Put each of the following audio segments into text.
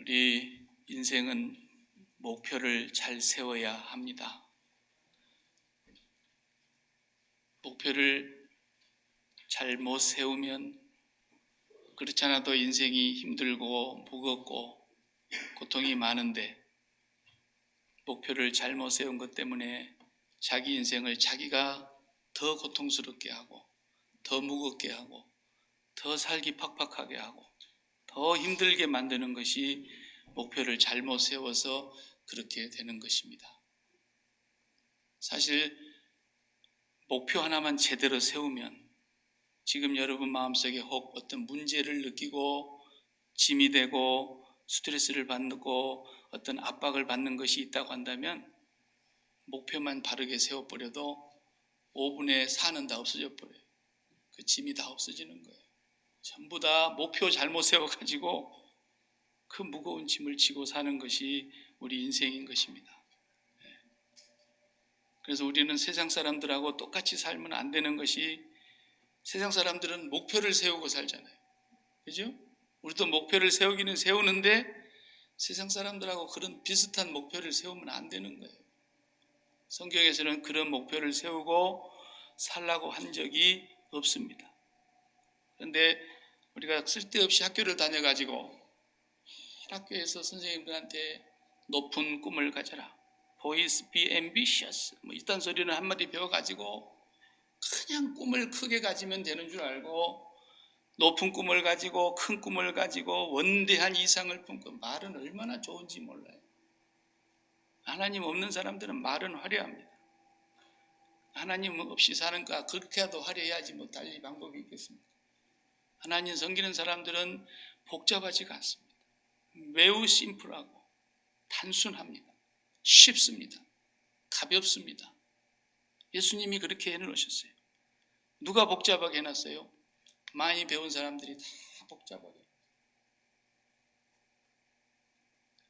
우리 인생은 목표를 잘 세워야 합니다. 목표를 잘못 세우면 그렇지 않아도 인생이 힘들고 무겁고 고통이 많은데 목표를 잘못 세운 것 때문에 자기 인생을 자기가 더 고통스럽게 하고 더 무겁게 하고 더 살기 팍팍하게 하고 더 힘들게 만드는 것이 목표를 잘못 세워서 그렇게 되는 것입니다. 사실 목표 하나만 제대로 세우면 지금 여러분 마음속에 혹 어떤 문제를 느끼고 짐이 되고 스트레스를 받고 어떤 압박을 받는 것이 있다고 한다면 목표만 바르게 세워버려도 5분에 4는 다 없어져 버려요. 그 짐이 다 없어지는 거예요. 전부 다 목표 잘못 세워가지고 그 무거운 짐을 지고 사는 것이 우리 인생인 것입니다. 그래서 우리는 세상 사람들하고 똑같이 살면 안 되는 것이, 세상 사람들은 목표를 세우고 살잖아요. 그죠? 우리도 목표를 세우기는 세우는데 세상 사람들하고 그런 비슷한 목표를 세우면 안 되는 거예요. 성경에서는 그런 목표를 세우고 살라고 한 적이 없습니다. 그런데 우리가 쓸데없이 학교를 다녀가지고 학교에서 선생님들한테 높은 꿈을 가져라, Boys be ambitious, 이딴 소리는 한마디 배워가지고 그냥 꿈을 크게 가지면 되는 줄 알고 높은 꿈을 가지고 큰 꿈을 가지고 원대한 이상을 품고, 말은 얼마나 좋은지 몰라요. 하나님 없는 사람들은 말은 화려합니다. 하나님 없이 사는가 그렇게라도 화려해야지 뭐 달리 방법이 있겠습니까? 하나님 섬기는 사람들은 복잡하지가 않습니다. 매우 심플하고 단순합니다. 쉽습니다. 가볍습니다. 예수님이 그렇게 해놓으셨어요. 누가 복잡하게 해놨어요? 많이 배운 사람들이 다 복잡하게,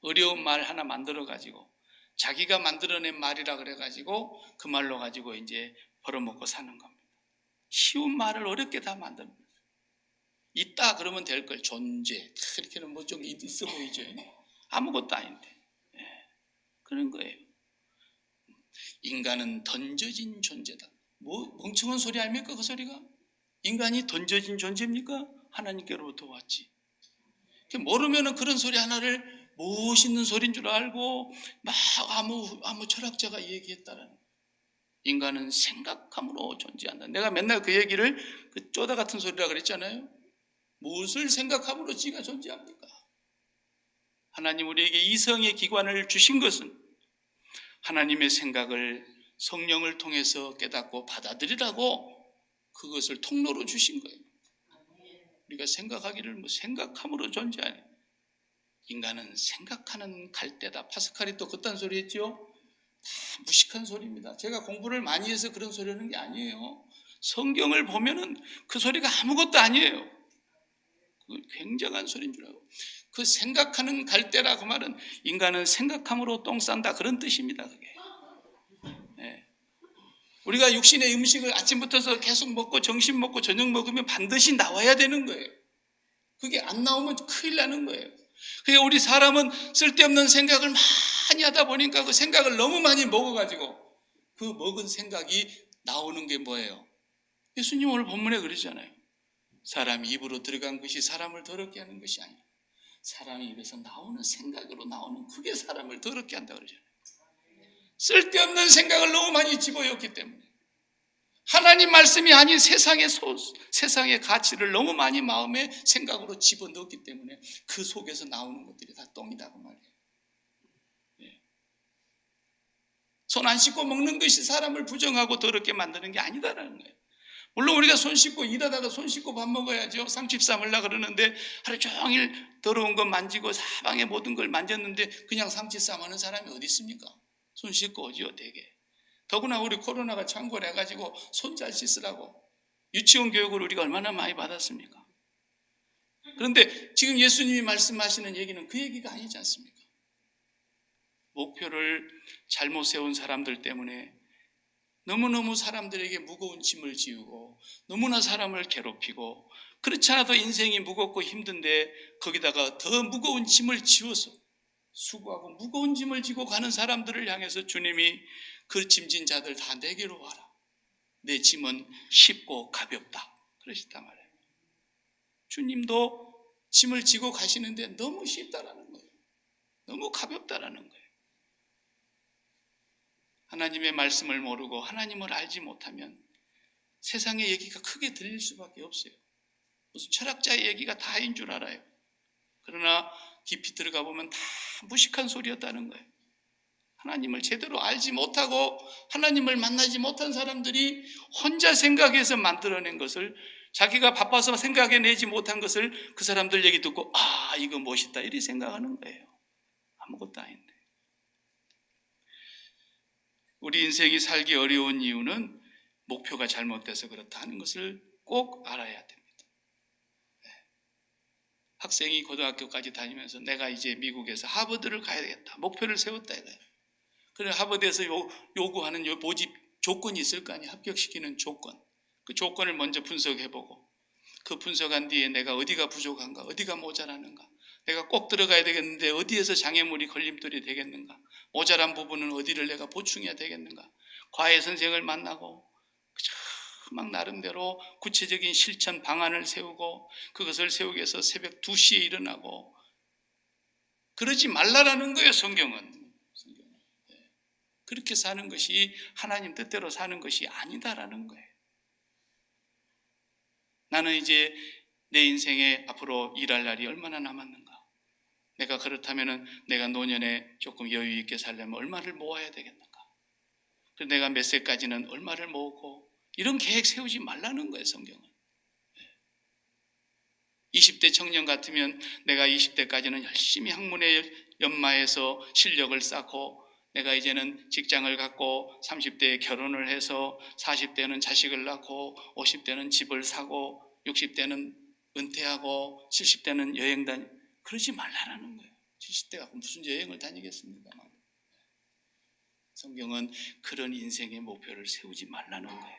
어려운 말 하나 만들어가지고 자기가 만들어낸 말이라 그래가지고 그 말로 가지고 이제 벌어먹고 사는 겁니다. 쉬운 말을 어렵게 다 만드는 거예요. 있다 그러면 될 걸, 존재 이렇게는 뭐 좀 있어 보이죠. 아무것도 아닌데. 그런 거예요. 인간은 던져진 존재다. 뭐 멍청한 소리 아닙니까? 그 소리가? 인간이 던져진 존재입니까? 하나님께로부터 왔지. 모르면은 그런 소리 하나를 멋있는 소리인 줄 알고 막 아무 철학자가 얘기했다라는 거예요. 인간은 생각함으로 존재한다. 내가 맨날 그 얘기를 그 쪼다 같은 소리라 그랬잖아요. 무엇을 생각함으로 지가 존재합니까? 하나님 우리에게 이성의 기관을 주신 것은 하나님의 생각을 성령을 통해서 깨닫고 받아들이라고 그것을 통로로 주신 거예요. 우리가 생각하기를 생각함으로 존재하네. 인간은 생각하는 갈대다. 파스칼이 또 그딴 소리 했죠. 다 무식한 소리입니다. 제가 공부를 많이 해서 그런 소리 하는 게 아니에요. 성경을 보면은 그 소리가 아무것도 아니에요. 굉장한 소리인 줄 알고. 그 생각하는 갈대라 그 말은 인간은 생각함으로 똥 싼다 그런 뜻입니다. 그게. 네. 우리가 육신의 음식을 아침부터 계속 먹고 점심 먹고 저녁 먹으면 반드시 나와야 되는 거예요. 그게 안 나오면 큰일 나는 거예요. 그러니까 우리 사람은 쓸데없는 생각을 많이 하다 보니까 그 생각을 너무 많이 먹어가지고 그 먹은 생각이 나오는 게 뭐예요? 예수님 오늘 본문에 그러잖아요. 사람이 입으로 들어간 것이 사람을 더럽게 하는 것이 아니라 사람이 입에서 나오는 생각으로 나오는 그게 사람을 더럽게 한다 그러잖아요. 쓸데없는 생각을 너무 많이 집어넣기 때문에 하나님 말씀이 아닌 세상의 가치를 너무 많이 마음의 생각으로 집어넣기 때문에 그 속에서 나오는 것들이 다 똥이다 그 말이에요. 손 안 씻고 먹는 것이 사람을 부정하고 더럽게 만드는 게 아니다라는 거예요. 물론 우리가 손 씻고 일하다가 손 씻고 밥 먹어야죠. 삼집 삼을라 그러는데 하루 종일 더러운 거 만지고 사방의 모든 걸 만졌는데 그냥 삼집 삼하는 사람이 어디 있습니까? 손 씻고 오지요 되게. 더구나 우리 코로나가 창궐 해가지고 손 잘 씻으라고 유치원 교육을 우리가 얼마나 많이 받았습니까? 그런데 지금 예수님이 말씀하시는 얘기는 그 얘기가 아니지 않습니까? 목표를 잘못 세운 사람들 때문에 너무너무 사람들에게 무거운 짐을 지우고 너무나 사람을 괴롭히고 그렇지 않아도 인생이 무겁고 힘든데 거기다가 더 무거운 짐을 지워서 수고하고 무거운 짐을 지고 가는 사람들을 향해서 주님이 그 짐진 자들 다 내게로 와라. 내 짐은 쉽고 가볍다. 그러시단 말이에요. 주님도 짐을 지고 가시는데 너무 쉽다라는 거예요. 너무 가볍다라는 거예요. 하나님의 말씀을 모르고 하나님을 알지 못하면 세상의 얘기가 크게 들릴 수밖에 없어요. 무슨 철학자의 얘기가 다인 줄 알아요. 그러나 깊이 들어가 보면 다 무식한 소리였다는 거예요. 하나님을 제대로 알지 못하고 하나님을 만나지 못한 사람들이 혼자 생각해서 만들어낸 것을, 자기가 바빠서 생각해내지 못한 것을 그 사람들 얘기 듣고 이거 멋있다 이렇게 생각하는 거예요. 아무것도 아닌데. 우리 인생이 살기 어려운 이유는 목표가 잘못돼서 그렇다 하는 것을 꼭 알아야 됩니다. 학생이 고등학교까지 다니면서 내가 이제 미국에서 하버드를 가야 되겠다. 목표를 세웠다 이거예요. 그래 하버드에서 요구하는 모집 조건이 있을 거 아니에요. 합격시키는 조건. 그 조건을 먼저 분석해보고 그 분석한 뒤에 내가 어디가 부족한가, 어디가 모자라는가, 내가 꼭 들어가야 되겠는데 어디에서 장애물이 걸림돌이 되겠는가, 모자란 부분은 어디를 내가 보충해야 되겠는가, 과외 선생을 만나고 막 나름대로 구체적인 실천 방안을 세우고 그것을 세우기 위해서 새벽 2시에 일어나고 그러지 말라라는 거예요. 성경은. 그렇게 사는 것이 하나님 뜻대로 사는 것이 아니다라는 거예요. 나는 이제 내 인생에 앞으로 일할 날이 얼마나 남았는가, 내가 그렇다면 내가 노년에 조금 여유 있게 살려면 얼마를 모아야 되겠는가, 그리고 내가 몇 세까지는 얼마를 모으고, 이런 계획 세우지 말라는 거예요. 성경은. 20대 청년 같으면 내가 20대까지는 열심히 학문에 연마해서 실력을 쌓고 내가 이제는 직장을 갖고 30대에 결혼을 해서 40대는 자식을 낳고 50대는 집을 사고 60대는 은퇴하고 70대는 여행 그러지 말라는 거예요. 70대가 무슨 여행을 다니겠습니까? 성경은 그런 인생의 목표를 세우지 말라는 거예요.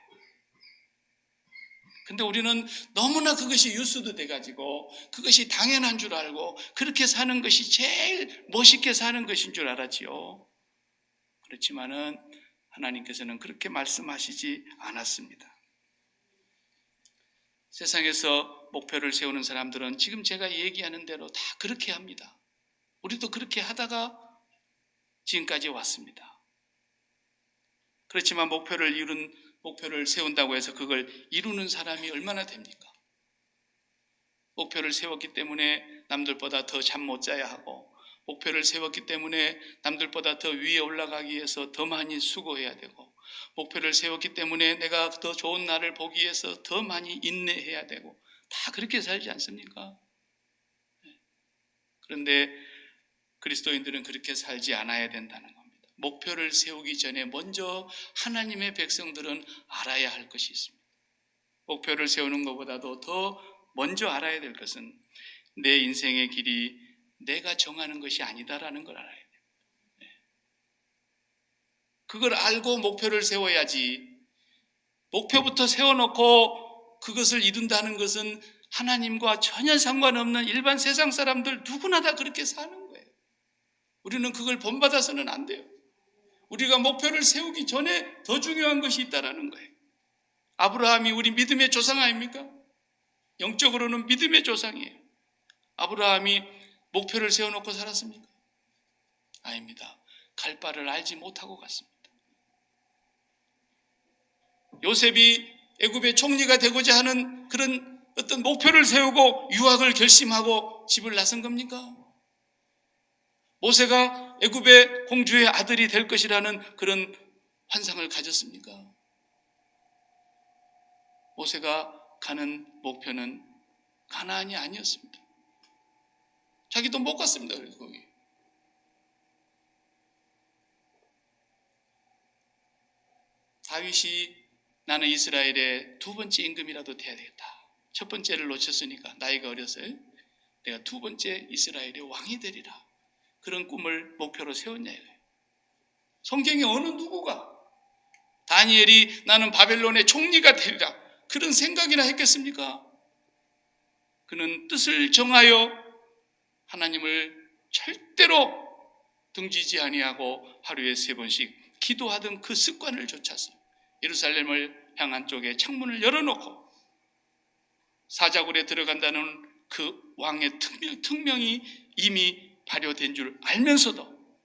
근데 우리는 너무나 그것이 유수도 돼가지고 그것이 당연한 줄 알고 그렇게 사는 것이 제일 멋있게 사는 것인 줄 알았지요. 그렇지만은 하나님께서는 그렇게 말씀하시지 않았습니다. 세상에서 목표를 세우는 사람들은 지금 제가 얘기하는 대로 다 그렇게 합니다. 우리도 그렇게 하다가 지금까지 왔습니다. 그렇지만 목표를 세운다고 해서 그걸 이루는 사람이 얼마나 됩니까? 목표를 세웠기 때문에 남들보다 더 잠 못 자야 하고, 목표를 세웠기 때문에 남들보다 더 위에 올라가기 위해서 더 많이 수고해야 되고, 목표를 세웠기 때문에 내가 더 좋은 날을 보기 위해서 더 많이 인내해야 되고, 다 그렇게 살지 않습니까? 그런데 그리스도인들은 그렇게 살지 않아야 된다는 겁니다. 목표를 세우기 전에 먼저 하나님의 백성들은 알아야 할 것이 있습니다. 목표를 세우는 것보다도 더 먼저 알아야 될 것은 내 인생의 길이 내가 정하는 것이 아니다라는 걸 알아야 돼요. 그걸 알고 목표를 세워야지, 목표부터 세워놓고 그것을 이룬다는 것은 하나님과 전혀 상관없는 일반 세상 사람들 누구나 다 그렇게 사는 거예요. 우리는 그걸 본받아서는 안 돼요. 우리가 목표를 세우기 전에 더 중요한 것이 있다라는 거예요. 아브라함이 우리 믿음의 조상 아닙니까? 영적으로는 믿음의 조상이에요. 아브라함이 목표를 세워놓고 살았습니까? 아닙니다. 갈 바를 알지 못하고 갔습니다. 요셉이 애굽의 총리가 되고자 하는 그런 어떤 목표를 세우고 유학을 결심하고 집을 나선 겁니까? 모세가 애굽의 공주의 아들이 될 것이라는 그런 환상을 가졌습니까? 모세가 가는 목표는 가나안이 아니었습니다. 자기도 못 갔습니다. 그래서 거기. 다윗이 나는 이스라엘의 두 번째 임금이라도 돼야 되겠다. 첫 번째를 놓쳤으니까 나이가 어려서요. 내가 두 번째 이스라엘의 왕이 되리라. 그런 꿈을 목표로 세웠냐 이거예요. 성경에 어느 누구가 다니엘이 나는 바벨론의 총리가 되리라 그런 생각이나 했겠습니까? 그는 뜻을 정하여 하나님을 절대로 등지지 아니하고 하루에 3번씩 기도하던 그 습관을 좇아서 예루살렘을 향한 쪽에 창문을 열어놓고 사자굴에 들어간다는 그 왕의 특명이 이미 발효된 줄 알면서도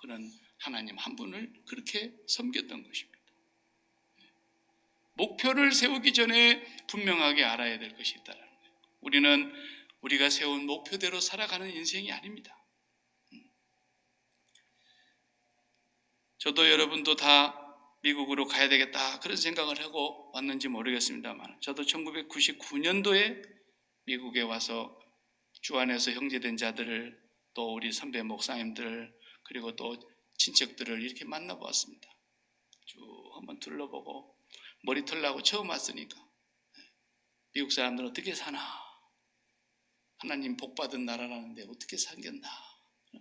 그는 하나님 한 분을 그렇게 섬겼던 것입니다. 목표를 세우기 전에 분명하게 알아야 될 것이 있다는 거예요. 우리는 우리가 세운 목표대로 살아가는 인생이 아닙니다. 저도 여러분도 다 미국으로 가야 되겠다 그런 생각을 하고 왔는지 모르겠습니다만, 저도 1999년도에 미국에 와서 주 안에서 형제된 자들을, 또 우리 선배 목사님들, 그리고 또 친척들을 이렇게 만나보았습니다. 쭉 한번 둘러보고 머리털 나고 처음 왔으니까 미국 사람들은 어떻게 사나, 하나님 복받은 나라라는데 어떻게 살겠나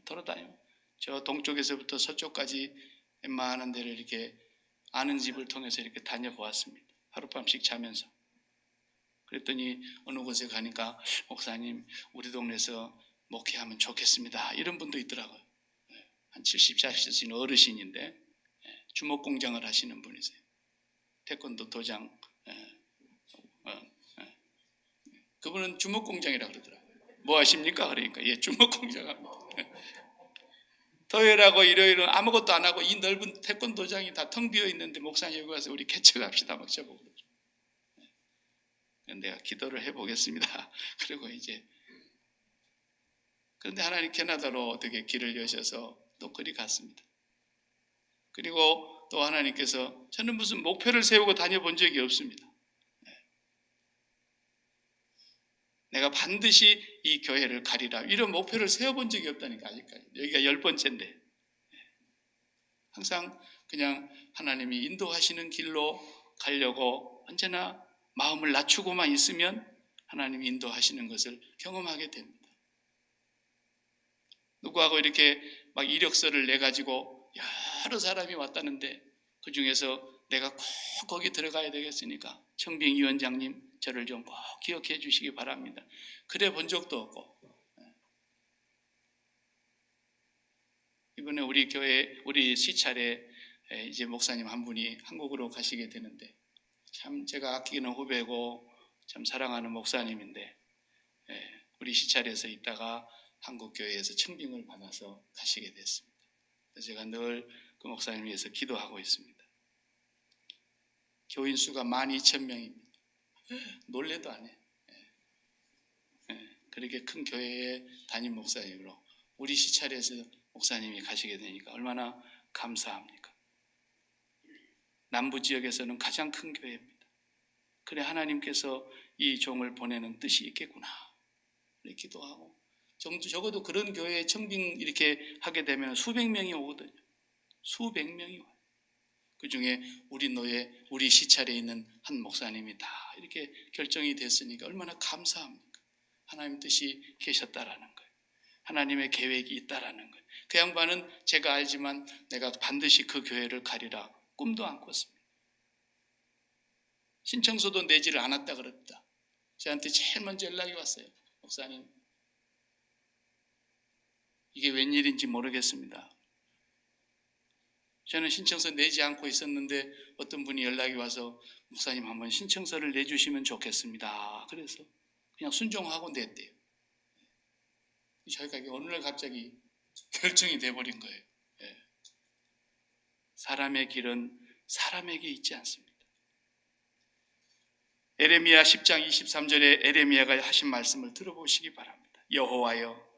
돌아다니고, 저 동쪽에서부터 서쪽까지 웬만한 데를 이렇게 아는 집을 통해서 이렇게 다녀보았습니다. 하룻밤씩 자면서. 그랬더니 어느 곳에 가니까 목사님 우리 동네에서 목회하면 좋겠습니다 이런 분도 있더라고요. 한 70, 80세 어르신인데 주먹공장을 하시는 분이세요. 태권도 도장. 그분은 주먹공장이라 그러더라고요. 뭐 하십니까? 그러니까 주먹공장 합니다. 토요일하고 일요일은 아무것도 안 하고 이 넓은 태권도장이 다 텅 비어 있는데 목사님 여기 와서 우리 개척합시다 막 저보고 그러죠. 내가 기도를 해보겠습니다. 그리고 이제 그런데 하나님 캐나다로 어떻게 길을 여셔서 또 그리 갔습니다. 그리고 또 하나님께서, 저는 무슨 목표를 세우고 다녀본 적이 없습니다. 내가 반드시 이 교회를 가리라 이런 목표를 세워본 적이 없다니까. 아직까지 여기가 10번째인데 항상 그냥 하나님이 인도하시는 길로 가려고 언제나 마음을 낮추고만 있으면 하나님이 인도하시는 것을 경험하게 됩니다. 누구하고 이렇게 막 이력서를 내가지고 여러 사람이 왔다는데 그 중에서 내가 꼭 거기 들어가야 되겠으니까 청빙 위원장님 저를 좀 꼭 기억해 주시기 바랍니다. 그래 본 적도 없고, 이번에 우리 교회 우리 시찰에 이제 목사님 한 분이 한국으로 가시게 되는데, 참 제가 아끼는 후배고 참 사랑하는 목사님인데 우리 시찰에서 있다가 한국 교회에서 청빙을 받아서 가시게 됐습니다. 그래서 제가 늘 그 목사님 위해서 기도하고 있습니다. 교인 수가 12,000명입니다. 놀래도 안 해. 그렇게 큰 교회의 담임 목사님으로 우리 시찰에서 목사님이 가시게 되니까 얼마나 감사합니까? 남부 지역에서는 가장 큰 교회입니다. 그래 하나님께서 이 종을 보내는 뜻이 있겠구나. 그래 기도하고, 적어도 그런 교회에 청빙 이렇게 하게 되면 수백 명이 오거든요. 수백 명이 와요. 그 중에 우리 노예, 우리 시찰에 있는 한 목사님이 다 이렇게 결정이 됐으니까 얼마나 감사합니까? 하나님 뜻이 계셨다라는 거예요. 하나님의 계획이 있다라는 거예요. 그 양반은 제가 알지만 내가 반드시 그 교회를 가리라 꿈도 안 꿨습니다. 신청서도 내지를 않았다 그랬다. 저한테 제일 먼저 연락이 왔어요. 목사님, 이게 웬일인지 모르겠습니다. 저는 신청서 내지 않고 있었는데 어떤 분이 연락이 와서 목사님 한번 신청서를 내주시면 좋겠습니다. 그래서 그냥 순종하고 냈대요. 저희가 어느 날 갑자기 결정이 돼버린 거예요. 사람의 길은 사람에게 있지 않습니다. 에레미야 10장 23절에 에레미야가 하신 말씀을 들어보시기 바랍니다. 여호와여,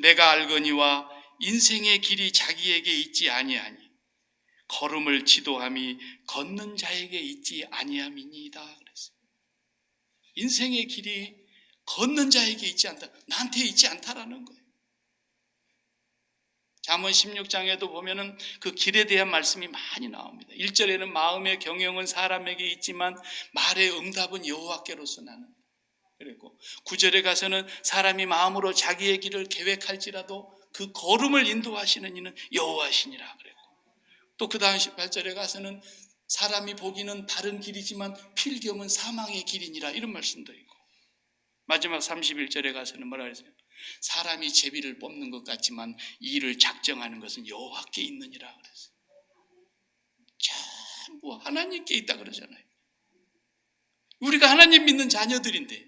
내가 알거니와 인생의 길이 자기에게 있지 아니하니 걸음을 지도함이 걷는 자에게 있지 아니함이니이다 그랬어요. 인생의 길이 걷는 자에게 있지 않다, 나한테 있지 않다라는 거예요. 잠언 16장에도 보면은 그 길에 대한 말씀이 많이 나옵니다. 1절에는 마음의 경영은 사람에게 있지만 말의 응답은 여호와께로서 나는. 그랬고 9절에 가서는 사람이 마음으로 자기의 길을 계획할지라도 그 걸음을 인도하시는 이는 여호와시니라 그랬고, 또 그 다음 18절에 가서는 사람이 보기는 바른 길이지만 필경은 사망의 길이니라 이런 말씀도 있고, 마지막 31절에 가서는 뭐라 그랬어요? 사람이 제비를 뽑는 것 같지만 일을 작정하는 것은 여호와께 있느니라 그랬어요. 전부 하나님께 있다 그러잖아요. 우리가 하나님 믿는 자녀들인데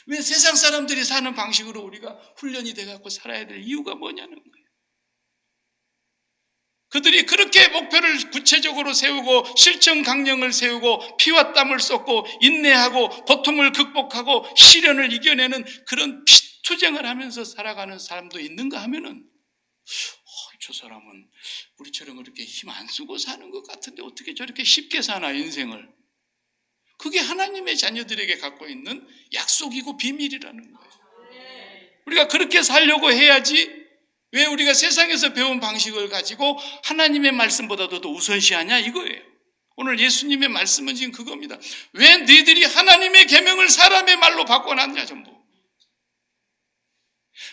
왜 세상 사람들이 사는 방식으로 우리가 훈련이 돼갖고 살아야 될 이유가 뭐냐는 거예요. 그들이 그렇게 목표를 구체적으로 세우고 실천 강령을 세우고 피와 땀을 쏟고 인내하고 고통을 극복하고 시련을 이겨내는 그런 피투쟁을 하면서 살아가는 사람도 있는가 하면은 저 사람은 우리처럼 그렇게 힘 안 쓰고 사는 것 같은데 어떻게 저렇게 쉽게 사나 인생을. 그게 하나님의 자녀들에게 갖고 있는 약속이고 비밀이라는 거예요. 우리가 그렇게 살려고 해야지. 왜 우리가 세상에서 배운 방식을 가지고 하나님의 말씀보다도 더 우선시하냐 이거예요. 오늘 예수님의 말씀은 지금 그겁니다. 왜 너희들이 하나님의 계명을 사람의 말로 바꿔놨냐 전부.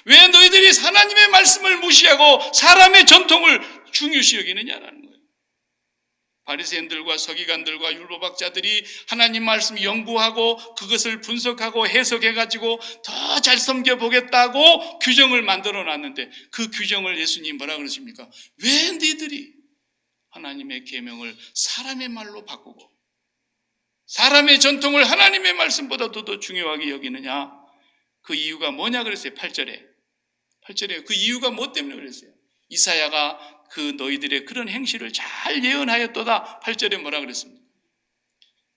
왜 너희들이 하나님의 말씀을 무시하고 사람의 전통을 중요시 여기느냐라는 거예요. 바리새인들과 서기관들과 율법학자들이 하나님 말씀 연구하고 그것을 분석하고 해석해가지고 더 잘 섬겨보겠다고 규정을 만들어 놨는데 그 규정을 예수님 뭐라 그러십니까? 왜 너희들이 하나님의 계명을 사람의 말로 바꾸고 사람의 전통을 하나님의 말씀보다도 더 중요하게 여기느냐? 그 이유가 뭐냐 그랬어요. 8절에 그 이유가 뭐 때문에 그랬어요? 이사야가 그 너희들의 그런 행실을 잘 예언하였도다. 8절에 뭐라 그랬습니까?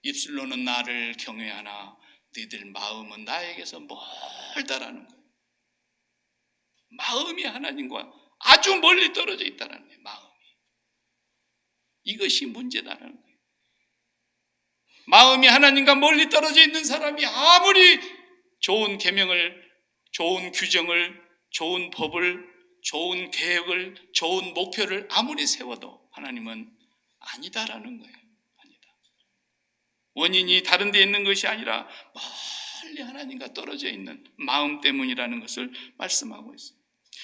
입술로는 나를 경외하나 너희들 마음은 나에게서 멀다라는 거예요. 마음이 하나님과 아주 멀리 떨어져 있다는 거예요. 마음이. 이것이 문제다라는 거예요. 마음이 하나님과 멀리 떨어져 있는 사람이 아무리 좋은 계명을, 좋은 규정을, 좋은 법을, 좋은 계획을, 좋은 목표를 아무리 세워도 하나님은 아니다라는 거예요. 아니다. 원인이 다른 데 있는 것이 아니라 멀리 하나님과 떨어져 있는 마음 때문이라는 것을 말씀하고 있어요.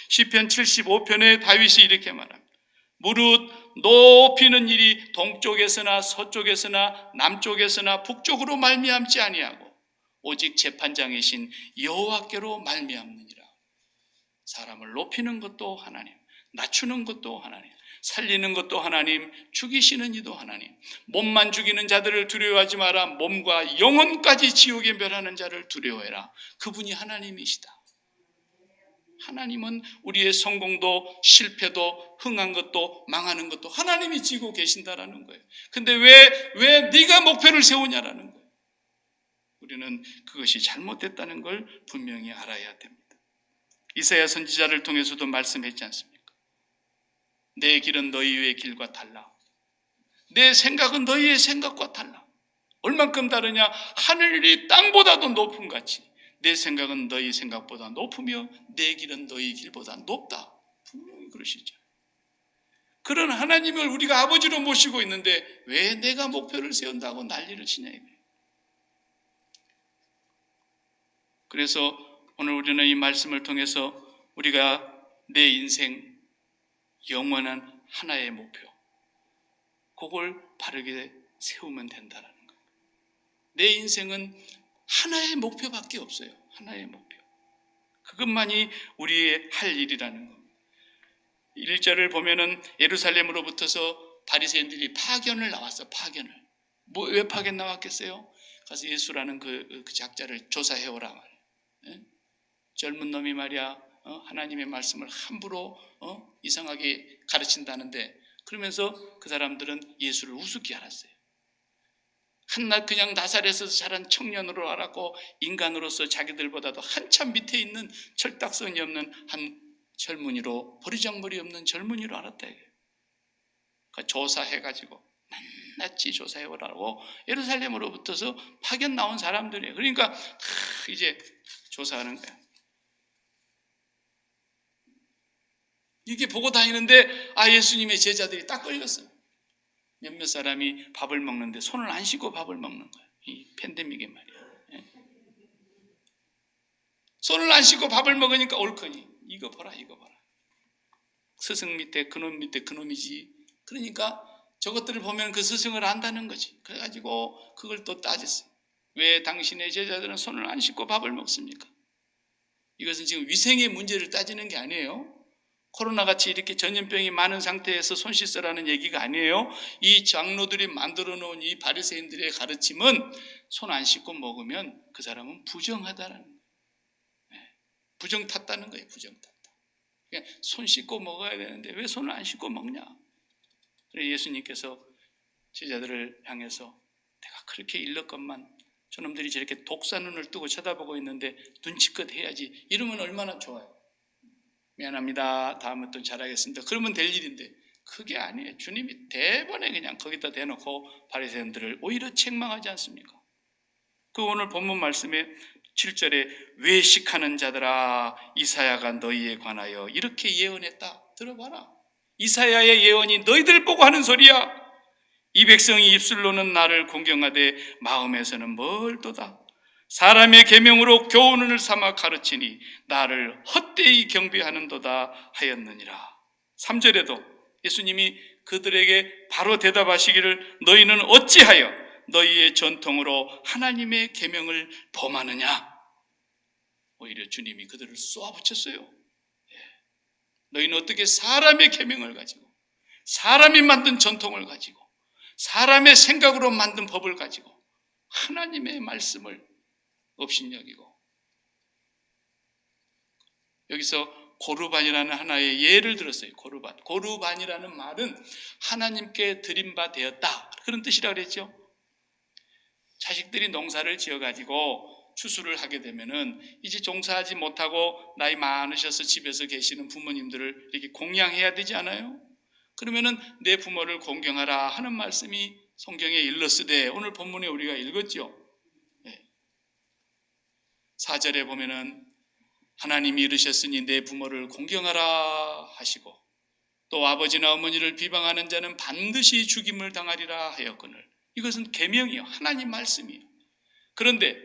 시편 75편에 다윗이 이렇게 말합니다. 무릇 높이는 일이 동쪽에서나 서쪽에서나 남쪽에서나 북쪽으로 말미암지 아니하고 오직 재판장이신 여호와께로 말미암느니라. 사람을 높이는 것도 하나님, 낮추는 것도 하나님, 살리는 것도 하나님, 죽이시는 이도 하나님. 몸만 죽이는 자들을 두려워하지 마라. 몸과 영혼까지 지옥에 멸하는 자를 두려워해라. 그분이 하나님이시다. 하나님은 우리의 성공도 실패도 흥한 것도 망하는 것도 하나님이 지고 계신다라는 거예요. 근데 왜 네가 목표를 세우냐라는 거예요. 우리는 그것이 잘못됐다는 걸 분명히 알아야 됩니다. 이사야 선지자를 통해서도 말씀했지 않습니까? 내 길은 너희의 길과 달라. 내 생각은 너희의 생각과 달라. 얼만큼 다르냐? 하늘이 땅보다도 높은 같이 내 생각은 너희 생각보다 높으며 내 길은 너희 길보다 높다. 분명히 그러시죠. 그런 하나님을 우리가 아버지로 모시고 있는데 왜 내가 목표를 세운다고 난리를 치냐 이거예요. 그래서 오늘 우리는 이 말씀을 통해서 우리가 내 인생 영원한 하나의 목표, 그걸 바르게 세우면 된다는 거예요. 내 인생은 하나의 목표밖에 없어요. 하나의 목표. 그것만이 우리의 할 일이라는 겁니다. 1절을 보면은 예루살렘으로부터서 바리새인들이 파견을 나왔어. 파견을. 왜 파견 나왔겠어요? 가서 예수라는 그 작자를 조사해오라 말이에요. 젊은 놈이 말이야 하나님의 말씀을 함부로 이상하게 가르친다는데, 그러면서 그 사람들은 예수를 우습게 알았어요. 한낱 그냥 나사렛에서 자란 청년으로 알았고 인간으로서 자기들보다도 한참 밑에 있는 철딱선이 없는 한 젊은이로, 버리장머리 없는 젊은이로 알았다. 그러니까 조사해가지고 낱낱이 조사해오라고 예루살렘으로부터서 파견 나온 사람들이에요. 그러니까 이제 조사하는 거야. 이게 보고 다니는데 예수님의 제자들이 딱 걸렸어요. 몇몇 사람이 밥을 먹는데 손을 안 씻고 밥을 먹는 거야. 이 팬데믹에 말이야. 손을 안 씻고 밥을 먹으니까 옳거니 이거 봐라. 스승 밑에 그놈 밑에 그놈이지. 그러니까 저것들을 보면 그 스승을 안다는 거지. 그래가지고 그걸 또 따졌어요. 왜 당신의 제자들은 손을 안 씻고 밥을 먹습니까? 이것은 지금 위생의 문제를 따지는 게 아니에요. 코로나같이 이렇게 전염병이 많은 상태에서 손 씻으라는 얘기가 아니에요. 이 장로들이 만들어 놓은 이 바리새인들의 가르침은 손 안 씻고 먹으면 그 사람은 부정하다라는 거예요. 부정 탔다는 거예요. 부정 탔다. 그냥 손 씻고 먹어야 되는데 왜 손을 안 씻고 먹냐? 그래서 예수님께서 제자들을 향해서 내가 그렇게 일렀건만 저놈들이 저렇게 독사눈을 뜨고 쳐다보고 있는데 눈치껏 해야지. 이러면 얼마나 좋아요. 미안합니다. 다음부터 잘하겠습니다. 그러면 될 일인데 그게 아니에요. 주님이 대번에 그냥 거기다 대놓고 바리새인들을 오히려 책망하지 않습니까? 그 오늘 본문 말씀에 7절에 외식하는 자들아 이사야가 너희에 관하여 이렇게 예언했다. 들어봐라. 이사야의 예언이 너희들 보고 하는 소리야. 이 백성이 입술로는 나를 공경하되 마음에서는 멀도다. 사람의 계명으로 교훈을 삼아 가르치니 나를 헛되이 경배하는도다 하였느니라. 3절에도 예수님이 그들에게 바로 대답하시기를 너희는 어찌하여 너희의 전통으로 하나님의 계명을 범하느냐. 오히려 주님이 그들을 쏘아붙였어요. 너희는 어떻게 사람의 계명을 가지고 사람이 만든 전통을 가지고 사람의 생각으로 만든 법을 가지고 하나님의 말씀을 업신여기고. 여기서 고르반이라는 하나의 예를 들었어요. 고르반이라는 말은 하나님께 드린 바 되었다, 그런 뜻이라고 그랬죠. 자식들이 농사를 지어가지고 추수를 하게 되면은 이제 종사하지 못하고 나이 많으셔서 집에서 계시는 부모님들을 이렇게 공양해야 되지 않아요? 그러면은 내 부모를 공경하라 하는 말씀이 성경에 일렀으되 오늘 본문에 우리가 읽었죠. 4절에 보면은 하나님이 이르셨으니 내 부모를 공경하라 하시고 또 아버지나 어머니를 비방하는 자는 반드시 죽임을 당하리라 하였거늘. 이것은 계명이요, 하나님 말씀이요. 그런데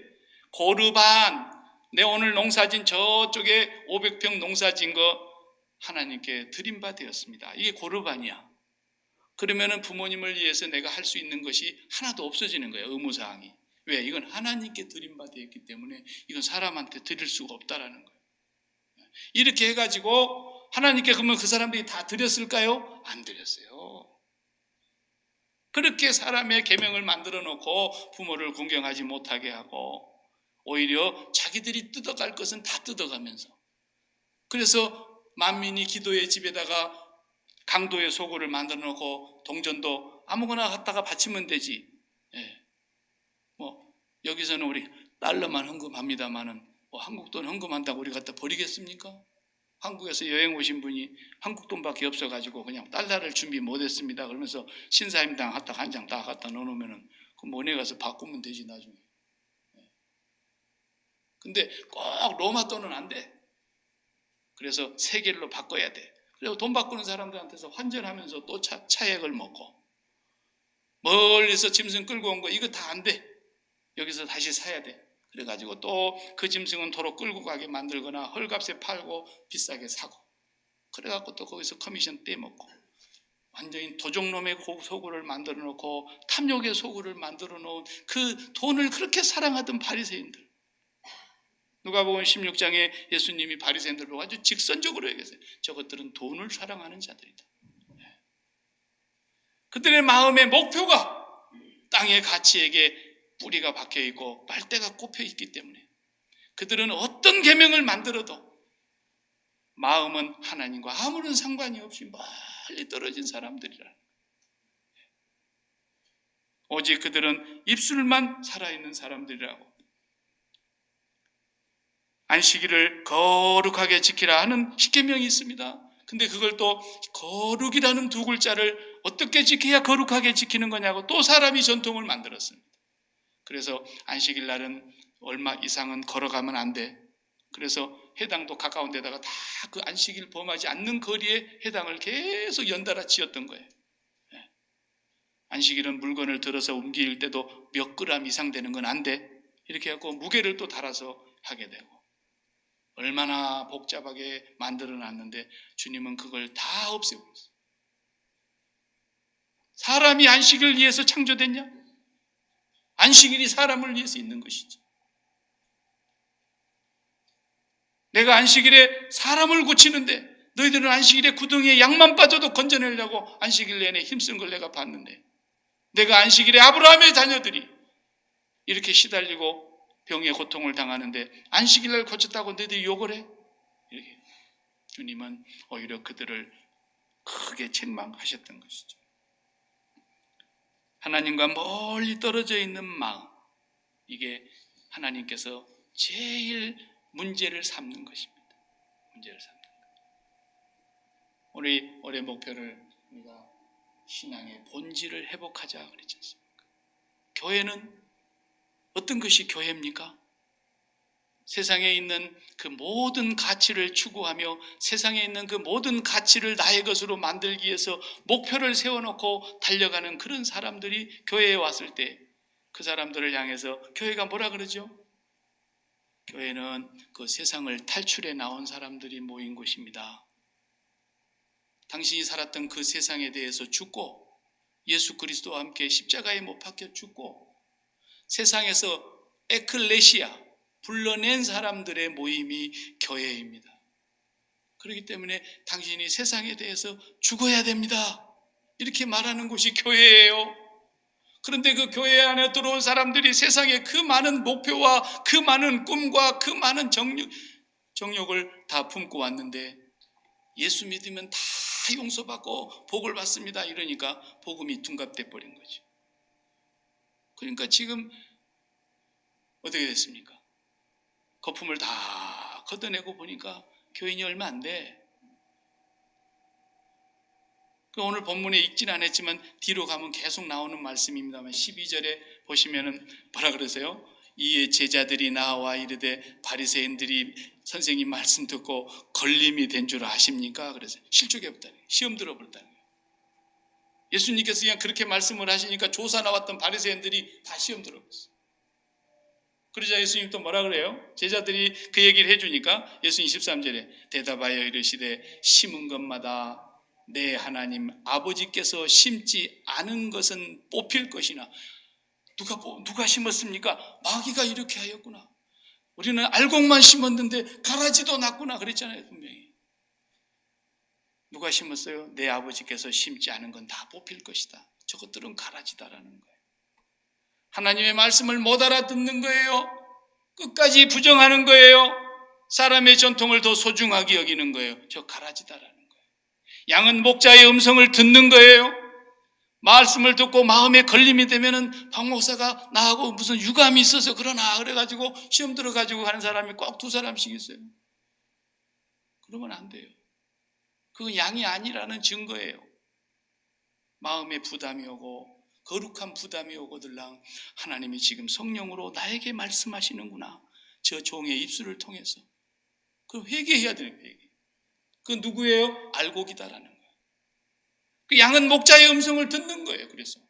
고르반, 내 오늘 농사진 저쪽에 500평 농사진 거 하나님께 드린 바 되었습니다. 이게 고르반이야. 그러면은 부모님을 위해서 내가 할 수 있는 것이 하나도 없어지는 거예요. 의무사항이. 왜? 이건 하나님께 드린 바 되었기 때문에 이건 사람한테 드릴 수가 없다라는 거예요. 이렇게 해가지고 하나님께 그러면 그 사람들이 다 드렸을까요? 안 드렸어요. 그렇게 사람의 계명을 만들어 놓고 부모를 공경하지 못하게 하고 오히려 자기들이 뜯어갈 것은 다 뜯어가면서, 그래서 만민이 기도의 집에다가 강도의 소굴을 만들어 놓고 동전도 아무거나 갖다가 바치면 되지. 여기서는 우리 달러만 헌금합니다마는 한국 돈 헌금한다고 우리 갖다 버리겠습니까? 한국에서 여행 오신 분이 한국 돈밖에 없어가지고 그냥 달러를 준비 못했습니다 그러면서 신사임당 갖다가 한 장 다 갖다 넣어놓으면은 그 모네 가서 바꾸면 되지 나중에. 근데 꼭 로마 돈은 안 돼. 그래서 세겔로 바꿔야 돼. 그리고 돈 바꾸는 사람들한테서 환전하면서 또 차액을 먹고, 멀리서 짐승 끌고 온 거 이거 다 안 돼. 여기서 다시 사야 돼. 그래가지고 또 그 짐승은 도로 끌고 가게 만들거나 헐값에 팔고 비싸게 사고, 그래갖고 또 거기서 커미션 떼먹고, 완전히 도적놈의 소굴을 만들어 놓고 탐욕의 소굴을 만들어 놓은 그 돈을 그렇게 사랑하던 바리새인들. 누가복음 16장에 예수님이 바리새인들 보고 아주 직선적으로 얘기했어요. 저것들은 돈을 사랑하는 자들이다. 그들의 마음의 목표가 땅의 가치에게 뿌리가 박혀 있고 빨대가 꼽혀 있기 때문에 그들은 어떤 계명을 만들어도 마음은 하나님과 아무런 상관이 없이 멀리 떨어진 사람들이라. 오직 그들은 입술만 살아있는 사람들이라고. 안식일을 거룩하게 지키라 하는 십계명이 있습니다. 근데 그걸 또 거룩이라는 두 글자를 어떻게 지켜야 거룩하게 지키는 거냐고 또 사람이 전통을 만들었습니다. 그래서 안식일 날은 얼마 이상은 걸어가면 안 돼. 그래서 해당도 가까운 데다가 다 그 안식일 범하지 않는 거리에 해당을 계속 연달아 지었던 거예요. 안식일은 물건을 들어서 옮길 때도 몇 그램 이상 되는 건 안 돼. 이렇게 해갖고 무게를 또 달아서 하게 되고, 얼마나 복잡하게 만들어 놨는데 주님은 그걸 다 없애버렸어요. 사람이 안식을 위해서 창조됐냐? 안식일이 사람을 위해서 있는 것이지. 내가 안식일에 사람을 고치는데 너희들은 안식일에 구덩이에 양만 빠져도 건져내려고 안식일 내내 힘쓴 걸 내가 봤는데, 내가 안식일에 아브라함의 자녀들이 이렇게 시달리고 병의 고통을 당하는데 안식일날 고쳤다고 너희들이 욕을 해? 이렇게 주님은 오히려 그들을 크게 책망하셨던 것이죠. 하나님과 멀리 떨어져 있는 마음, 이게 하나님께서 제일 문제를 삼는 것입니다. 문제를 삼는 것. 우리 올해 목표를 우리가 신앙의 본질을 회복하자 그랬지 않습니까? 교회는 어떤 것이 교회입니까? 세상에 있는 그 모든 가치를 추구하며 세상에 있는 그 모든 가치를 나의 것으로 만들기 위해서 목표를 세워놓고 달려가는 그런 사람들이 교회에 왔을 때 그 사람들을 향해서 교회가 뭐라 그러죠? 교회는 그 세상을 탈출해 나온 사람들이 모인 곳입니다. 당신이 살았던 그 세상에 대해서 죽고 예수 그리스도와 함께 십자가에 못 박혀 죽고 세상에서 에클레시아, 불러낸 사람들의 모임이 교회입니다. 그렇기 때문에 당신이 세상에 대해서 죽어야 됩니다, 이렇게 말하는 곳이 교회예요. 그런데 그 교회 안에 들어온 사람들이 세상에 그 많은 목표와 그 많은 꿈과 그 많은 정욕을 다 품고 왔는데 예수 믿으면 다 용서받고 복을 받습니다 이러니까 복음이 둔갑돼 버린 거죠. 그러니까 지금 어떻게 됐습니까? 거품을 다 걷어내고 보니까 교인이 얼마 안 돼. 오늘 본문에 읽진 않았지만 뒤로 가면 계속 나오는 말씀입니다만 12절에 보시면은 뭐라 그러세요? 이에 제자들이 나와 이르되 바리새인들이 선생님 말씀 듣고 걸림이 된 줄 아십니까? 그래서 실족해 버렸다는 거예요. 시험 들어버렸다는 거예요. 예수님께서 그냥 그렇게 말씀을 하시니까 조사 나왔던 바리새인들이 다 시험 들어버렸어요. 그러자 예수님 또 뭐라 그래요? 제자들이 그 얘기를 해주니까 예수님 13절에 대답하여 이르시되 심은 것마다 내 하나님 아버지께서 심지 않은 것은 뽑힐 것이나 누가 심었습니까? 마귀가 이렇게 하였구나. 우리는 알곡만 심었는데 가라지도 났구나 그랬잖아요. 분명히 누가 심었어요? 내 아버지께서 심지 않은 건 다 뽑힐 것이다. 저것들은 가라지다라는 거예요. 하나님의 말씀을 못 알아듣는 거예요. 끝까지 부정하는 거예요. 사람의 전통을 더 소중하게 여기는 거예요. 저 가라지다라는 거예요. 양은 목자의 음성을 듣는 거예요. 말씀을 듣고 마음에 걸림이 되면은 박 목사가 나하고 무슨 유감이 있어서 그러나 그래가지고 시험 들어가지고 가는 사람이 꼭 2사람씩 있어요. 그러면 안 돼요. 그건 양이 아니라는 증거예요. 마음에 부담이 오고 거룩한 부담이 오거들랑 하나님이 지금 성령으로 나에게 말씀하시는구나. 저 종의 입술을 통해서. 그럼 회개해야 돼요. 회개. 그 누구예요? 알곡이다라는 거예요. 그 양은 목자의 음성을 듣는 거예요. 그래서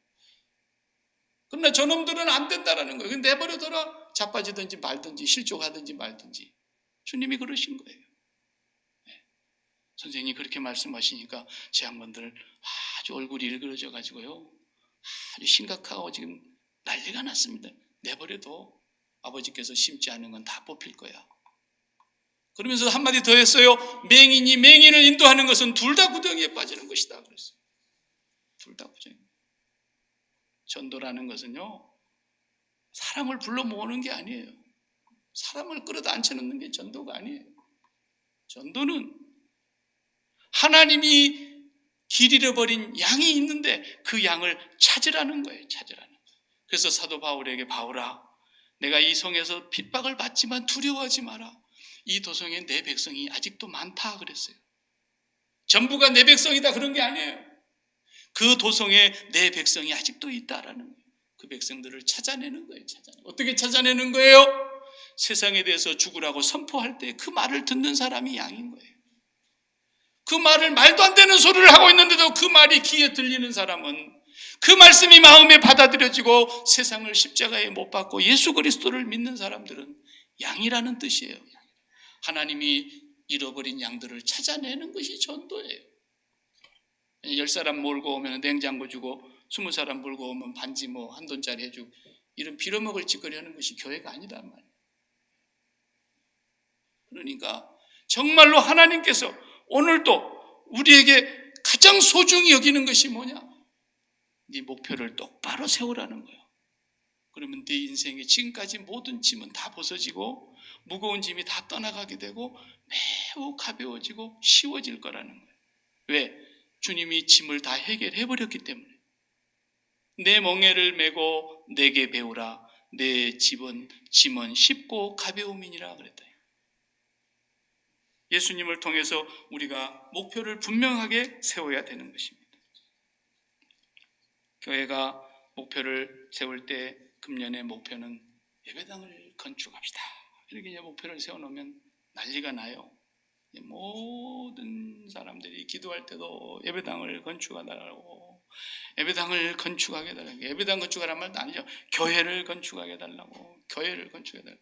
그러나 저놈들은 안 된다라는 거예요. 내버려둬라. 자빠지든지 말든지 실족하든지 말든지 주님이 그러신 거예요. 네. 선생님이 그렇게 말씀하시니까 제 양반들 아주 얼굴이 일그러져 가지고요 아주 심각하고 지금 난리가 났습니다. 내버려둬. 아버지께서 심지 않은 건 다 뽑힐 거야. 그러면서 한마디 더 했어요. 맹인이 맹인을 인도하는 것은 둘 다 구덩이에 빠지는 것이다 그랬어요. 둘 다 구덩이. 전도라는 것은요 사람을 불러 모으는 게 아니에요. 사람을 끌어다 앉혀놓는 게 전도가 아니에요. 전도는 하나님이 길 잃어버린 양이 있는데 그 양을 찾으라는 거예요. 찾으라는 거예요. 그래서 사도 바울에게 바울아 내가 이 성에서 핍박을 받지만 두려워하지 마라. 이 도성에 내 백성이 아직도 많다 그랬어요. 전부가 내 백성이다 그런 게 아니에요. 그 도성에 내 백성이 아직도 있다라는 거예요. 그 백성들을 찾아내는 거예요. 어떻게 찾아내는 거예요? 세상에 대해서 죽으라고 선포할 때 그 말을 듣는 사람이 양인 거예요. 그 말을 말도 안 되는 소리를 하고 있는데도 그 말이 귀에 들리는 사람은 그 말씀이 마음에 받아들여지고 세상을 십자가에 못 박고 예수 그리스도를 믿는 사람들은 양이라는 뜻이에요. 하나님이 잃어버린 양들을 찾아내는 것이 전도예요. 10사람 몰고 오면 냉장고 주고 20사람 몰고 오면 반지 $1 해주고 이런 빌어먹을 짓거리 하는 것이 교회가 아니란 말이에요. 그러니까 정말로 하나님께서 오늘도 우리에게 가장 소중히 여기는 것이 뭐냐? 네 목표를 똑바로 세우라는 거예요. 그러면 네 인생의 지금까지 모든 짐은 다 벗어지고 무거운 짐이 다 떠나가게 되고 매우 가벼워지고 쉬워질 거라는 거예요. 왜? 주님이 짐을 다 해결해 버렸기 때문에. 내 멍에를 메고 내게 배우라. 내 짐은 쉽고 가벼움이니라 그랬다. 예수님을 통해서 우리가 목표를 분명하게 세워야 되는 것입니다. 교회가 목표를 세울 때 금년의 목표는 예배당을 건축합시다. 이렇게 이제 목표를 세워놓으면 난리가 나요. 모든 사람들이 기도할 때도 예배당을 건축하달라고, 예배당을 건축하게 해달라고, 예배당 건축하란 말도 아니죠. 교회를 건축하게 해달라고, 교회를 건축해달라고.